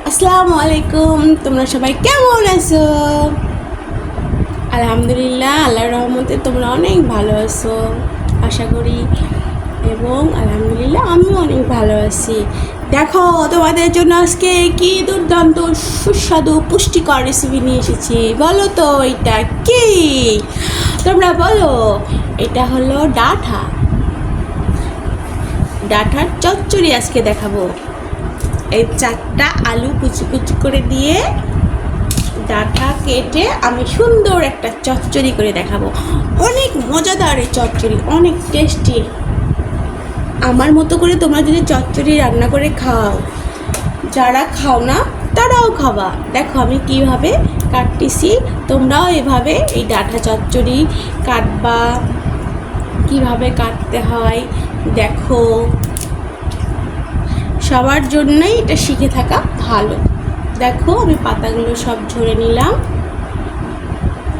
আসসালামু আলাইকুম, তোমরা সবাই কেমন আছো? আলহামদুলিল্লাহ, আল্লাহর রহমতে তোমরা অনেক ভালো আছো আশা করি। এবং আলহামদুলিল্লাহ আমিও অনেক ভালো আছি। দেখো তোমাদের জন্য আজকে কি দুর্দান্ত সুস্বাদু পুষ্টিকর রেসিপি নিয়ে এসেছি। বলো তো এটা কি? তোমরা বলো। এটা হলো ডাঁটার চচ্চড়ি আজকে দেখাবো। এই 4টা আলু কুচি কুচি করে দিয়ে ডাঁটা কেটে আমি সুন্দর একটা চচ্চড়ি করে দেখাবো। অনেক মজাদার এই চচ্চড়ি, অনেক টেস্টি। আমার মতো করে তোমরা যদি চচ্চড়ি রান্না করে খাও, যারা খাও না তারাও খাবা। দেখো আমি কিভাবে কাটতেছি, তোমরাও এভাবে এই ডাঁটা চচ্চড়ি কাটবা। কিভাবে কাটতে হয় দেখো, সবার জন্যই এটা শিখে থাকা ভালো। দেখো আমি পাতাগুলো সব ঝরে নিলাম।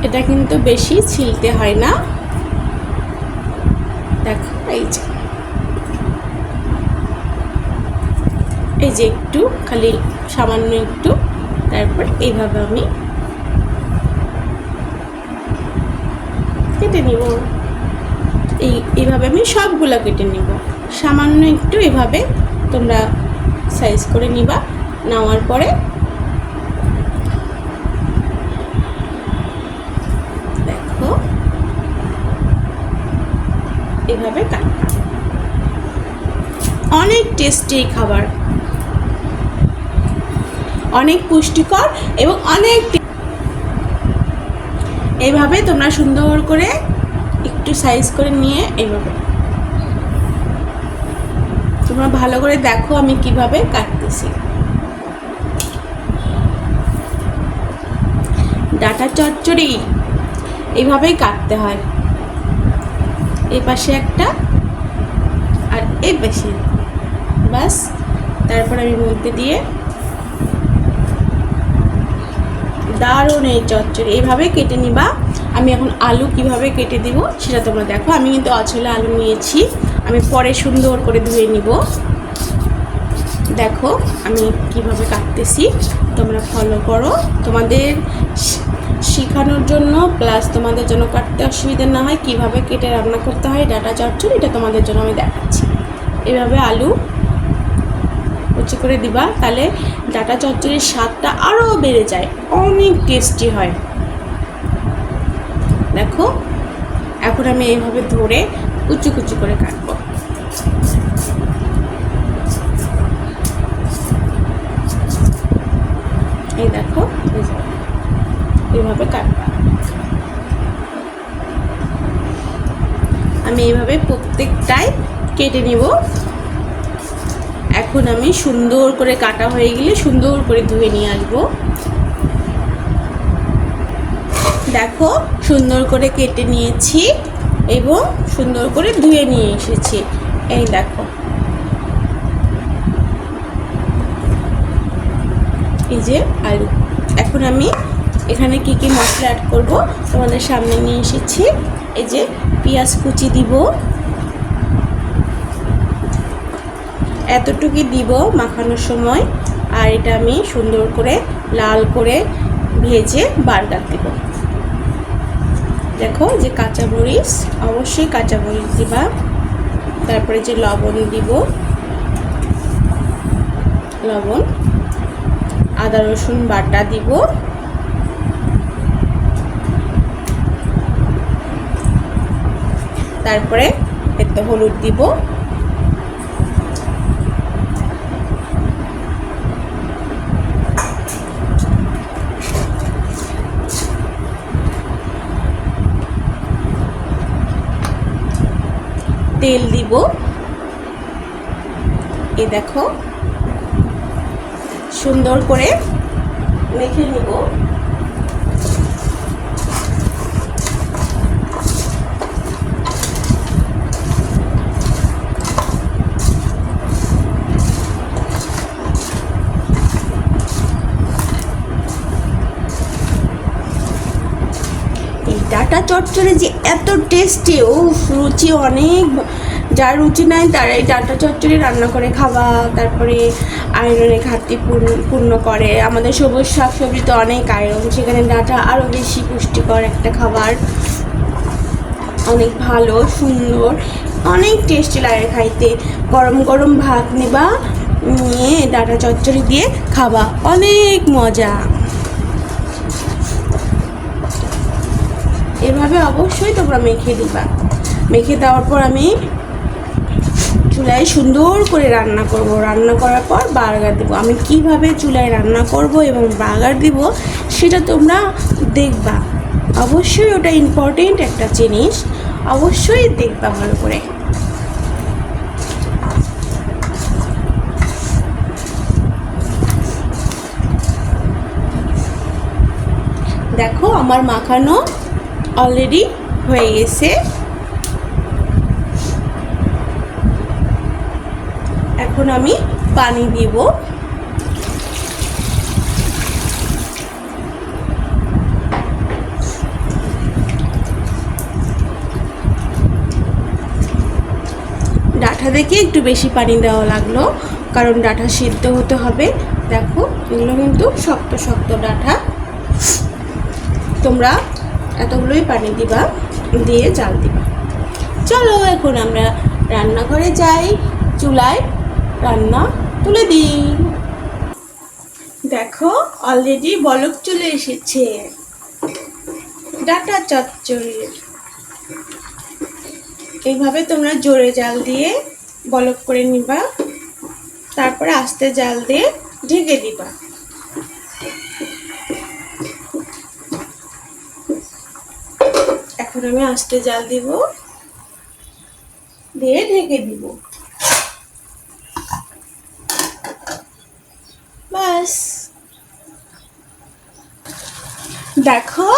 এটা কিন্তু বেশি ছিলতে হয় না। দেখো এই যে একটু, খালি সামান্য একটু। তারপর এইভাবে আমি কেটে নিব। এইভাবে আমি সবগুলো কেটে নিব। সামান্য একটু এভাবে তোমরা সাইজ করে নিবা। নেওয়ার পরে দেখো এভাবে কাটবা। অনেক টেস্টি খাবার, অনেক পুষ্টিকর এবং অনেক। এইভাবে তোমরা সুন্দর করে একটু সাইজ করে নিয়ে এইভাবে তোমরা ভালো করে দেখো আমি কিভাবে কাটতেছি। ডাঁটা চচ্চড়ি এইভাবেই কাটতে হয়। এই পাশে একটা আর এই পাশে, বাস। তারপর আমি মধ্যে দিয়ে দারুণ এই চচ্চড়ি এইভাবে কেটে নিবা। আমি এখন আলু কিভাবে কেটে দিব সেটা তোমরা দেখো। আমি কিন্তু অচলা আলু নিয়েছি, আমি পরে সুন্দর করে ধুয়ে নিব। দেখো আমি কিভাবে কাটতেছি, তোমরা ফলো করো। তোমাদের শেখানোর জন্য, প্লাস তোমাদের জন্য কাটতে অসুবিধা না হয়, কিভাবে কেটে রান্না করতে হয় ডাঁটা চচ্চড়ি, এটা তোমাদের জন্য আমি দেখাচ্ছি। এভাবে আলু কুচি করে দিবা, তাহলে ডাঁটা চচ্চড়ির স্বাদটা আরও বেড়ে যায়, অনেক টেস্টি হয়। দেখো এখন আমি এইভাবে ধরে কুচি কুচি করে কাটবো। এই দেখো এইভাবে কাটবা। আমি এইভাবে প্রত্যেকটাই কেটে নিব। এখন আমি সুন্দর করে কাটা হয়ে গেলে সুন্দর করে ধুয়ে নিয়ে আসবো। দেখো সুন্দর করে কেটে নিয়েছি এবং সুন্দর করে ধুয়ে নিয়ে এসেছি। এই দেখো এই যে আলু। এখন আমি এখানে কি কি মশলা অ্যাড করব তোমাদের সামনে নিয়ে এসেছি। এই যে পেঁয়াজ কুচি দিব, এতটুকুই দিব মাখানোর সময়। আর এটা আমি সুন্দর করে লাল করে ভেজে বার্গার দিব। দেখো যে কাঁচামরিচ, অবশ্যই কাঁচামরিচ দিবা। তারপরে যে লবণ দিব, লবণ, আদা রসুন বাটা দিব, তারপরে একটু হলুদ দিব, তেল দিব। এই দেখো সুন্দর করে মেখে নিব। ডাঁটা চচ্চড়ি যে এত টেস্টি, ও রুচি অনেক যার রুচি নাই তারা এই ডাঁটা চচ্চড়ি রান্না করে খাওয়া, তারপরে আয়রনের ঘাটতি পূর্ণ করে। আমাদের সবুজ শাকসবজি তো অনেক আয়রন, সেখানে ডাঁটা আরও বেশি পুষ্টিকর একটা খাবার, অনেক ভালো, সুন্দর, অনেক টেস্টি লাগে খাইতে। গরম গরম ভাত নিবা, নিয়ে ডাঁটা চচ্চড়ি দিয়ে খাবা, অনেক মজা। এভাবে অবশ্যই তোমরা মেখে দিবা। মেখে দেওয়ার পর আমি চুলায় সুন্দর করে রান্না করব। রান্না করার পর বার্গার দেবো। আমি কিভাবে চুলায় রান্না করব এবং বার্গার দিব সেটা তোমরা দেখবা। অবশ্যই ওটা ইম্পর্টেন্ট একটা জিনিস, অবশ্যই দেখবা ভালো করে। দেখো আমার মাখানো অলরেডি হয়ে গেছে। এখন আমি পানি দিব। ডাঁটা দেখে একটু বেশি পানি দেওয়া লাগলো, কারণ ডাঁটা সিদ্ধ হতে হবে। দেখো এগুলো কিন্তু শক্ত শক্ত ডাঁটা। তোমরা এতগুলোই পানি দিবা, দিয়ে জাল দিবা। চলো এখন আমরা রান্নাঘরে যাই, চুলায় রান্না তুলে দিই। দেখো অলরেডি বলক চলে এসেছে ডাঁটা চচ্চড়ির। এইভাবে তোমরা জোরে জাল দিয়ে বলক করে নিবা, তারপরে আস্তে জাল দিয়ে ঢেকে দিবা। এখন আমি আস্তে জাল দিব, দিয়ে ঢেকে দিব। বাস, দেখো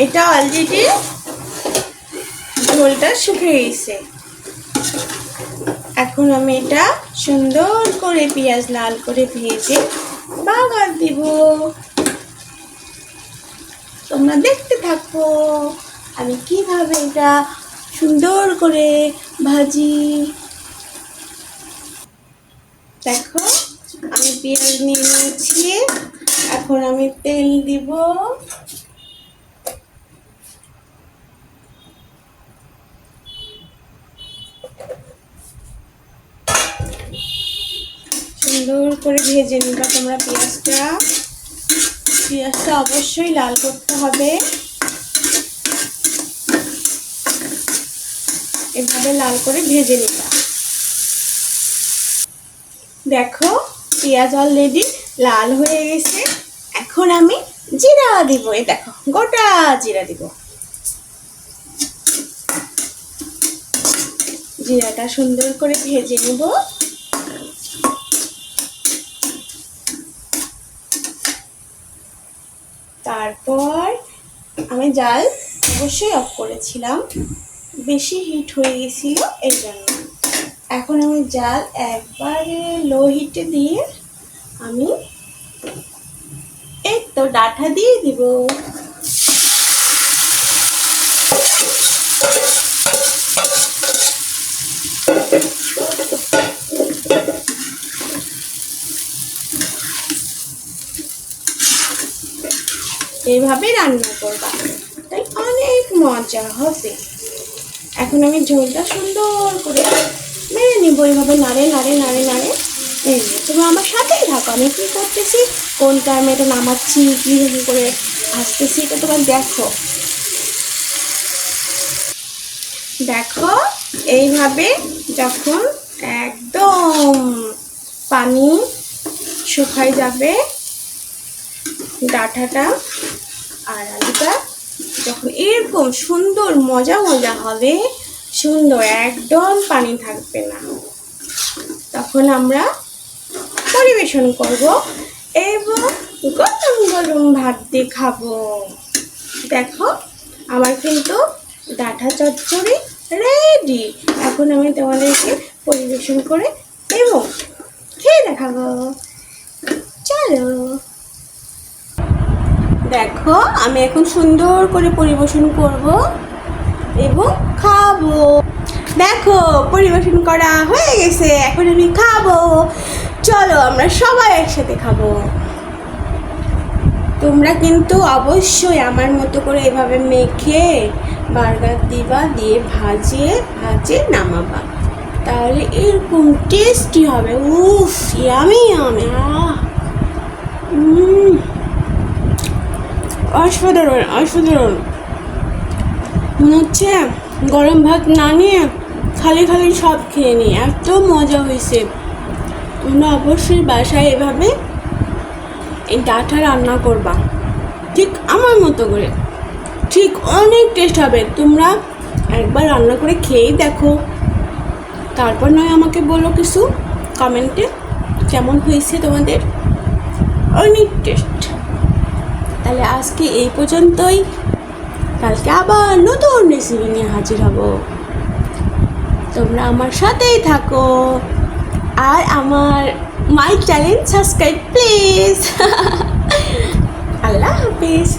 এটা অলরেডি ঝোলটা শুকিয়ে গেছে। এখন আমি এটা সুন্দর করে পেঁয়াজ লাল করে ভেজে বাগার দিব। তোমরা দেখতে থাকো আমি কিভাবে এটা সুন্দর করে ভাজি। দেখো আমি পেঁয়াজ নিয়ে নিয়েছি, এখন আমি তেল দিব। সুন্দর করে ভেজে নিবা তোমরা পেঁয়াজটা। পেঁয়াজটা অবশ্যই লাল করতে হবে, এভাবে লাল করে ভেজে নিবা। দেখো পেঁয়াজ অলরেডি লাল হয়ে গেছে। এখন আমি জিরা দিব। এই দেখো গোটা জিরা দিব। জিরাটা সুন্দর করে ভেজে নিব। তারপর আমি জাল অবশ্যই অফ করেছিলাম, বেশি হিট হয়ে গেছিল এই জন্য। এখন আমি জাল একবারে লো হিটে দিয়ে আমি এই তো ডাঁটা দিয়ে দিব। এইভাবে রান্না করবা, তাই অনেক মজা হবে। এখন আমি ঝোলটা সুন্দর করে মেরে নিব, এইভাবে নাড়ে নাড়ে নাড়ে নাড়ে মেরে নিব। তুমি আমার সাথেই থাকো, আমি কী করতেছি, কোন টাইমে এটা নামাচ্ছি, কীভাবে করে ভাজতেছি, এটা তোমার দেখো। দেখো এইভাবে যখন একদম পানি শুকায় যাবে, ডাঁটাটা আর আলুটা যখন এরকম সুন্দর মজা মজা হবে, সুন্দর একদম পানি থাকবে না, তখন আমরা পরিবেশন করব এবং গরম গরম ভাত দিয়ে খাবো। দেখো আমার কিন্তু ডাঁটা চচ্চড়ি রেডি। এখন আমি তোমাদেরকে পরিবেশন করে এবং খেয়ে দেখাবো। চলো দেখো আমি এখন সুন্দর করে পরিবেশন করব এবং খাবো। দেখো পরিবেশন করা হয়ে গেছে, এখন আমি খাবো। চলো আমরা সবাই একসাথে খাবো। তোমরা কিন্তু অবশ্যই আমার মতো করে এভাবে মেখে বার্গার দিবা, দিয়ে ভাজে ভাজে নামাবা, তাহলে এরকম টেস্টি হবে। উফ, ইয়ামি ইয়ামি, অসাধারণ অসাধারণ। মনে হচ্ছে গরম ভাত না নিয়ে খালি খালি সব খেয়ে নিই, এত মজা হয়েছে। তোমরা অবশ্যই বাসায় এভাবে এই ডাঁটা রান্না করবা, ঠিক আমার মতো করে, ঠিক অনেক টেস্ট হবে। তোমরা একবার রান্না করে খেয়েই দেখো, তারপর নয় আমাকে বলো কিছু কমেন্টে কেমন হয়েছে তোমাদের। অনেক টেস্ট। তাহলে আজকে এই পর্যন্তই, কালকে আবার নতুন রেসিপি নিয়ে হাজির হব। তোমরা আমার সাথেই থাকো, আর আমার my channel subscribe please. Allah Hafiz.